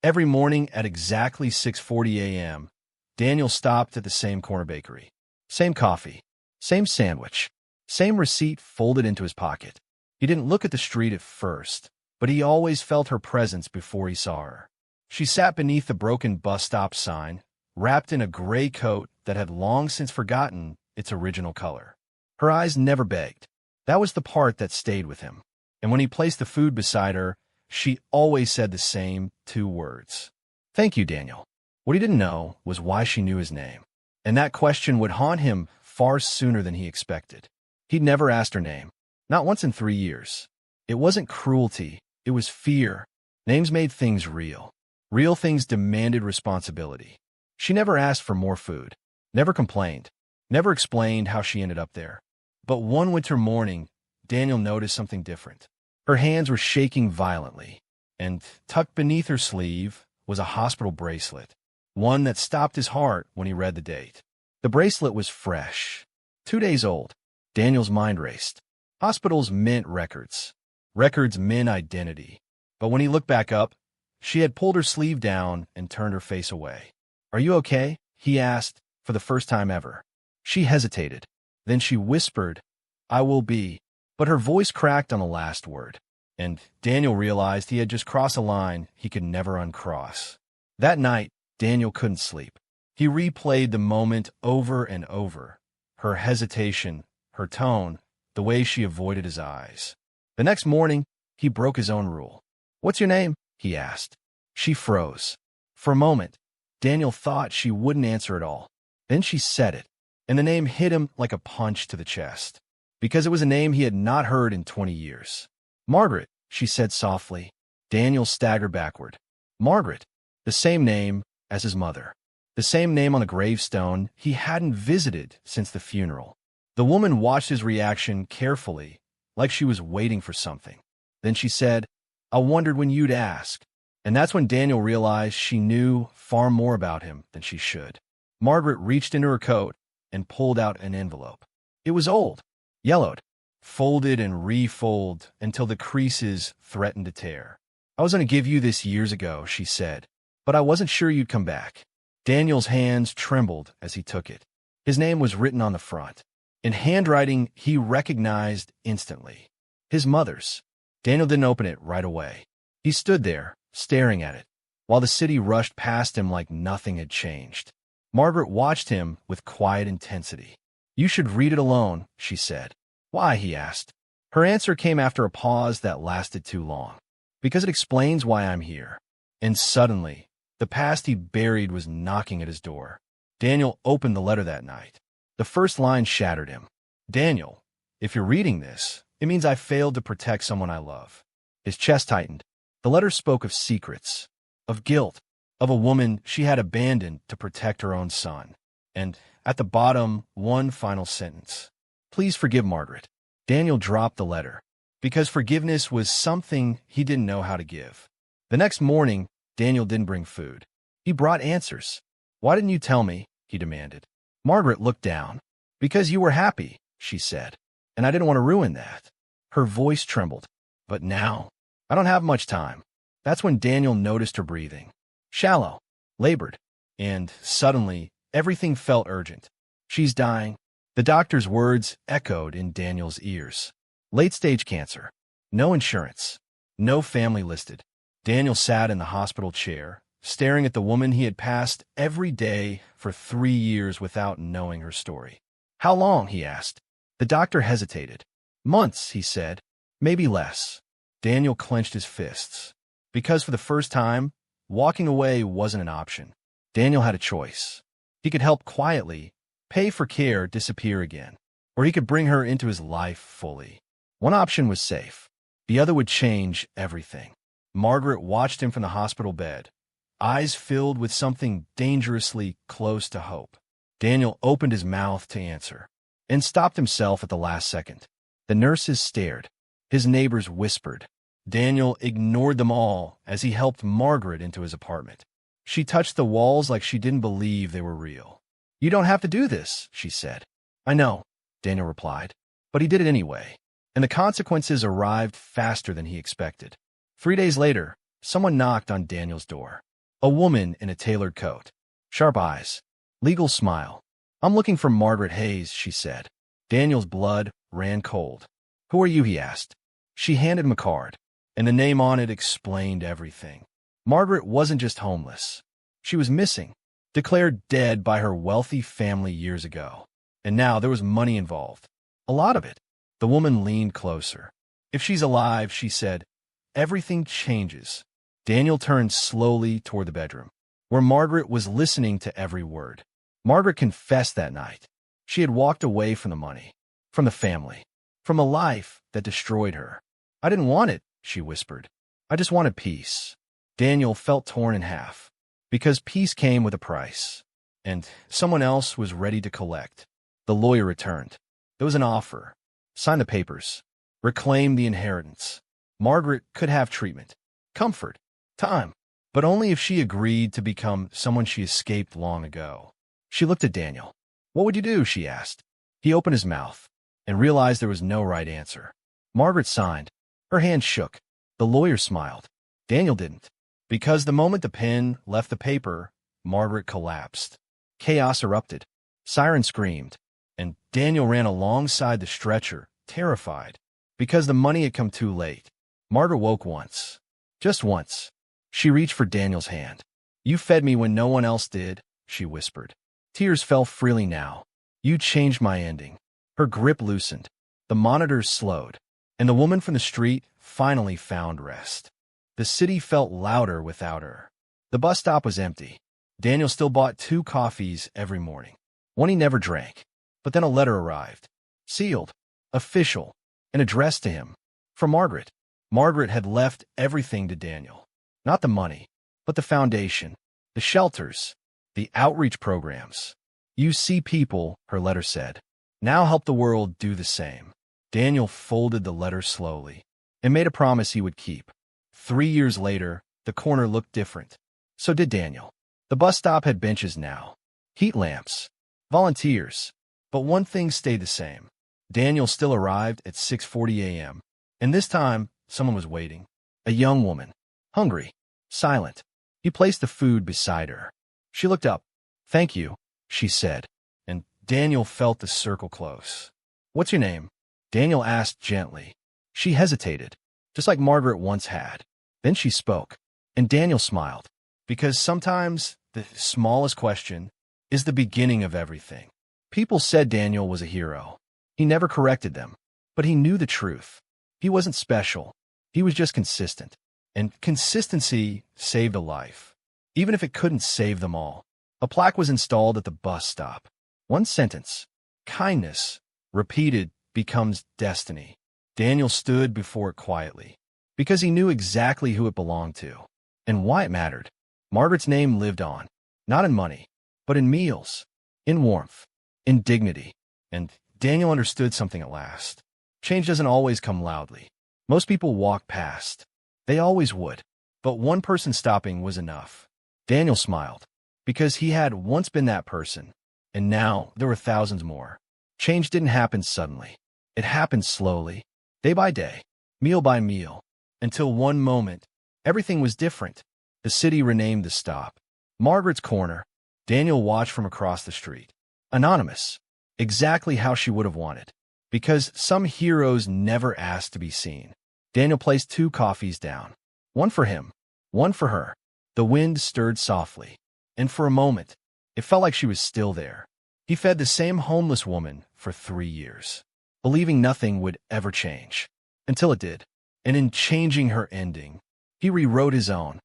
Every morning at exactly 6:40 a.m., Daniel stopped at the same corner bakery. Same coffee, same sandwich, same receipt folded into his pocket. He didn't look at the street at first, but he always felt her presence before he saw her. She sat beneath the broken bus stop sign, wrapped in a gray coat that had long since forgotten its original color. Her eyes never begged. That was the part that stayed with him. And when he placed the food beside her, she always said the same two words. "Thank you, Daniel." What he didn't know was why she knew his name. And that question would haunt him far sooner than he expected. He'd never asked her name. Not once in 3 years. It wasn't cruelty. It was fear. Names made things real. Real things demanded responsibility. She never asked for more food. Never complained. Never explained how she ended up there. But one winter morning, Daniel noticed something different. Her hands were shaking violently, and tucked beneath her sleeve was a hospital bracelet, one that stopped his heart when he read the date. The bracelet was fresh, 2 days old. Daniel's mind raced. Hospitals meant records. Records meant identity. But when he looked back up, she had pulled her sleeve down and turned her face away. "Are you okay?" he asked, for the first time ever. She hesitated. Then she whispered, "I will be." But her voice cracked on the last word, and Daniel realized he had just crossed a line he could never uncross. That night, Daniel couldn't sleep. He replayed the moment over and over. Her hesitation, her tone, the way she avoided his eyes. The next morning, he broke his own rule. "What's your name?" he asked. She froze. For a moment, Daniel thought she wouldn't answer at all. Then she said it, and the name hit him like a punch to the chest, because it was a name he had not heard in 20 years. "Margaret," she said softly. Daniel staggered backward. Margaret, the same name as his mother. The same name on the gravestone he hadn't visited since the funeral. The woman watched his reaction carefully, like she was waiting for something. Then she said, "I wondered when you'd ask." And that's when Daniel realized she knew far more about him than she should. Margaret reached into her coat and pulled out an envelope. It was old, yellowed, folded and refolded until the creases threatened to tear. "I was going to give you this years ago," she said, "but I wasn't sure you'd come back." Daniel's hands trembled as he took it. His name was written on the front, in handwriting he recognized instantly. His mother's. Daniel didn't open it right away. He stood there, staring at it, while the city rushed past him like nothing had changed. Margaret watched him with quiet intensity. "You should read it alone," she said. "Why?" he asked. Her answer came after a pause that lasted too long. "Because it explains why I'm here." And suddenly, the past he buried was knocking at his door. Daniel opened the letter that night. The first line shattered him. "Daniel, if you're reading this, it means I failed to protect someone I love." His chest tightened. The letter spoke of secrets, of guilt, of a woman she had abandoned to protect her own son. And at the bottom, one final sentence. "Please forgive Margaret." Daniel dropped the letter, because forgiveness was something he didn't know how to give. The next morning, Daniel didn't bring food. He brought answers. "Why didn't you tell me?" he demanded. Margaret looked down. "Because you were happy," she said, "and I didn't want to ruin that." Her voice trembled. "But now, I don't have much time." That's when Daniel noticed her breathing. Shallow, labored, and suddenly, everything felt urgent. "She's dying." The doctor's words echoed in Daniel's ears. Late-stage cancer. No insurance. No family listed. Daniel sat in the hospital chair, staring at the woman he had passed every day for 3 years without knowing her story. "How long?" he asked. The doctor hesitated. "Months," he said. "Maybe less." Daniel clenched his fists. Because for the first time, walking away wasn't an option. Daniel had a choice. He could help quietly, pay for care, disappear again. Or he could bring her into his life fully. One option was safe. The other would change everything. Margaret watched him from the hospital bed, eyes filled with something dangerously close to hope. Daniel opened his mouth to answer, and stopped himself at the last second. The nurses stared. His neighbors whispered. Daniel ignored them all as he helped Margaret into his apartment. She touched the walls like she didn't believe they were real. "You don't have to do this," she said. "I know," Daniel replied, but he did it anyway, and the consequences arrived faster than he expected. 3 days later, Someone knocked on Daniel's door. A woman in a tailored coat. Sharp eyes. Legal smile. "I'm looking for Margaret Hayes," she said. Daniel's blood ran cold. "Who are you?" he asked. She handed him a card, and the name on it explained everything. Margaret wasn't just homeless. She was missing, declared dead by her wealthy family years ago. And now there was money involved. A lot of it. The woman leaned closer. "If she's alive," she said, "everything changes." Daniel turned slowly toward the bedroom, where Margaret was listening to every word. Margaret confessed that night. She had walked away from the money, from the family, from a life that destroyed her. "I didn't want it," she whispered. "I just wanted peace." Daniel felt torn in half, because peace came with a price, and someone else was ready to collect. The lawyer returned. There was an offer. Sign the papers. Reclaim the inheritance. Margaret could have treatment, comfort, time, but only if she agreed to become someone she escaped long ago. She looked at Daniel. "What would you do?" she asked. He opened his mouth and realized there was no right answer. Margaret signed. Her hand shook. The lawyer smiled. Daniel didn't. Because the moment the pen left the paper, Margaret collapsed. Chaos erupted. Sirens screamed, and Daniel ran alongside the stretcher, terrified. Because the money had come too late. Margaret woke once. Just once. She reached for Daniel's hand. "You fed me when no one else did," she whispered. Tears fell freely now. "You changed my ending." Her grip loosened. The monitors slowed, and the woman from the street finally found rest. The city felt louder without her. The bus stop was empty. Daniel still bought 2 coffees every morning. One he never drank. But then a letter arrived. Sealed. Official. And addressed to him. From Margaret. Margaret had left everything to Daniel. Not the money, but the foundation, the shelters, the outreach programs. "You see people," her letter said. "Now help the world do the same." Daniel folded the letter slowly and made a promise he would keep. 3 years later, the corner looked different. So did Daniel. The bus stop had benches now. Heat lamps. Volunteers. But one thing stayed the same. Daniel still arrived at 6:40 a.m. And this time, someone was waiting. A young woman. Hungry. Silent. He placed the food beside her. She looked up. "Thank you," she said. And Daniel felt the circle close. "What's your name?" Daniel asked gently. She hesitated, just like Margaret once had. Then she spoke, and Daniel smiled, because sometimes the smallest question is the beginning of everything. People said Daniel was a hero. He never corrected them, but he knew the truth. He wasn't special. He was just consistent. And consistency saved a life, even if it couldn't save them all. A plaque was installed at the bus stop. One sentence. Kindness, repeated, becomes destiny. Daniel stood before it quietly, because he knew exactly who it belonged to, and why it mattered. Margaret's name lived on, not in money, but in meals, in warmth, in dignity. And Daniel understood something at last. Change doesn't always come loudly. Most people walk past. They always would. But one person stopping was enough. Daniel smiled, because he had once been that person, and now there were thousands more. Change didn't happen suddenly. It happened slowly, day by day, meal by meal, until one moment, everything was different. The city renamed the stop. Margaret's Corner. Daniel watched from across the street. Anonymous. Exactly how she would have wanted. Because some heroes never asked to be seen. Daniel placed 2 coffees down. One for him, one for her. The wind stirred softly, and for a moment, it felt like she was still there. He fed the same homeless woman for 3 years, believing nothing would ever change. Until it did. And in changing her ending, he rewrote his own.